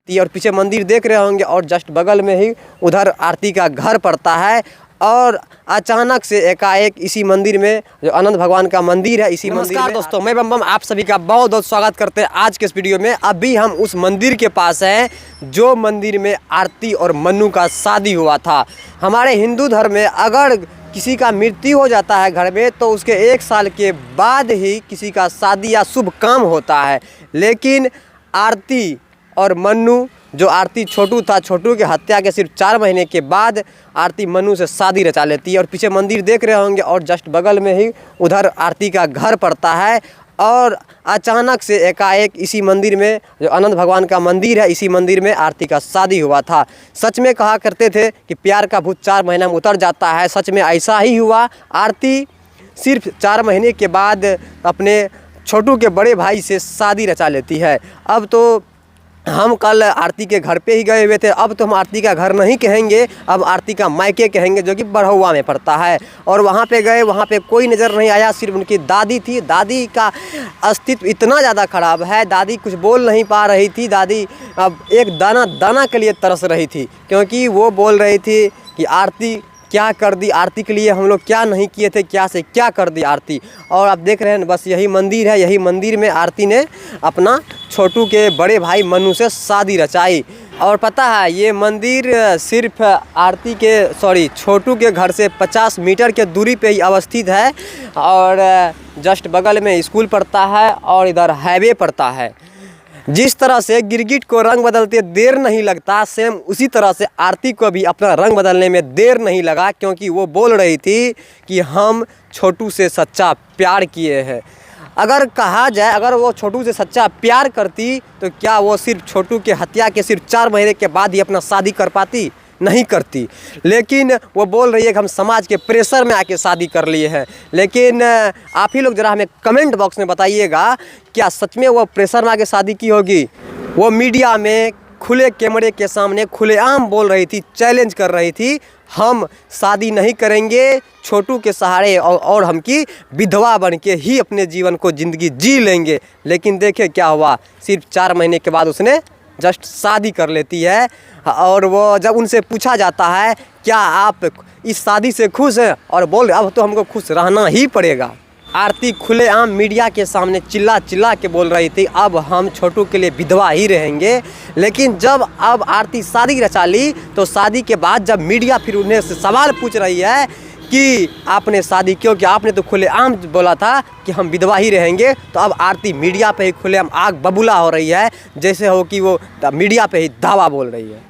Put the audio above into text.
और पीछे मंदिर देख रहे होंगे और जस्ट बगल में ही उधर आरती का घर पड़ता है। और अचानक से एकाएक इसी मंदिर में, जो अनंत भगवान का मंदिर है, इसी मंदिर में दोस्तों मैं बम आप सभी का बहुत बहुत स्वागत करते हैं आज के इस वीडियो में। अभी हम उस मंदिर के पास हैं जो मंदिर में आरती और मन्नू का शादी हुआ था। हमारे हिंदू धर्म में अगर किसी का मृत्यु हो जाता है घर में तो उसके 1 साल के बाद ही किसी का शादी या शुभ काम होता है। लेकिन आरती और मन्नू, जो आरती छोटू था, छोटू के हत्या के सिर्फ 4 महीने के बाद आरती मन्नू से शादी रचा लेती है। और पीछे मंदिर देख रहे होंगे और जस्ट बगल में ही उधर आरती का घर पड़ता है। और अचानक से एकाएक इसी मंदिर में, जो अनंत भगवान का मंदिर है, इसी मंदिर में आरती का शादी हुआ था। सच में कहा करते थे कि प्यार का भूत 4 महीना में उतर जाता है। सच में ऐसा ही हुआ। आरती सिर्फ 4 महीने के बाद अपने छोटू के बड़े भाई से शादी रचा लेती है। अब तो हम कल आरती के घर पे ही गए हुए थे। अब तो हम आरती का घर नहीं कहेंगे, अब आरती का मायके कहेंगे, जो कि बड़हुआ में पड़ता है। और वहाँ पे गए, वहाँ पे कोई नज़र नहीं आया, सिर्फ उनकी दादी थी। दादी का अस्तित्व इतना ज़्यादा ख़राब है, दादी कुछ बोल नहीं पा रही थी। दादी अब एक दाना दाना के लिए तरस रही थी, क्योंकि वो बोल रही थी कि आरती क्या कर दी, आरती के लिए हम लोग क्या नहीं किए थे, क्या से क्या कर दी आरती। और आप देख रहे हैं बस यही मंदिर है, यही मंदिर में आरती ने अपना छोटू के बड़े भाई मन्नू से शादी रचाई। और पता है ये मंदिर सिर्फ आरती के छोटू के घर से 50 मीटर के दूरी पे ही अवस्थित है। और जस्ट बगल में स्कूल पड़ता है और इधर हाईवे पड़ता है। जिस तरह से गिरगिट को रंग बदलते देर नहीं लगता, सेम उसी तरह से आरती को भी अपना रंग बदलने में देर नहीं लगा, क्योंकि वो बोल रही थी कि हम छोटू से सच्चा प्यार किए हैं। अगर कहा जाए, अगर वो छोटू से सच्चा प्यार करती तो क्या वो सिर्फ छोटू के हत्या के सिर्फ 4 महीने के बाद ही अपना शादी कर पाती? नहीं करती। लेकिन वो बोल रही है कि हम समाज के प्रेशर में आके शादी कर लिए हैं। लेकिन आप ही लोग ज़रा हमें कमेंट बॉक्स में बताइएगा, क्या सच में वो प्रेशर में आके शादी की होगी? वो मीडिया में खुले कैमरे के सामने खुलेआम बोल रही थी, चैलेंज कर रही थी, हम शादी नहीं करेंगे छोटू के सहारे और हम की विधवा बन के ही अपने जीवन को ज़िंदगी जी लेंगे। लेकिन देखे क्या हुआ, सिर्फ 4 महीने के बाद उसने जस्ट शादी कर लेती है। और वो जब उनसे पूछा जाता है क्या आप इस शादी से खुश हैं, और बोल अब तो हमको खुश रहना ही पड़ेगा। आरती खुलेआम मीडिया के सामने चिल्ला चिल्ला के बोल रही थी अब हम छोटू के लिए विधवा ही रहेंगे। लेकिन जब अब आरती शादी रचा ली तो शादी के बाद जब मीडिया फिर उन्हें सवाल पूछ रही है कि आपने शादी क्यों किया, आपने तो खुलेआम बोला था कि हम विधवा ही रहेंगे, तो अब आरती मीडिया पे ही खुलेआम आग बबूला हो रही है, जैसे हो कि वो मीडिया पे ही दावा बोल रही है।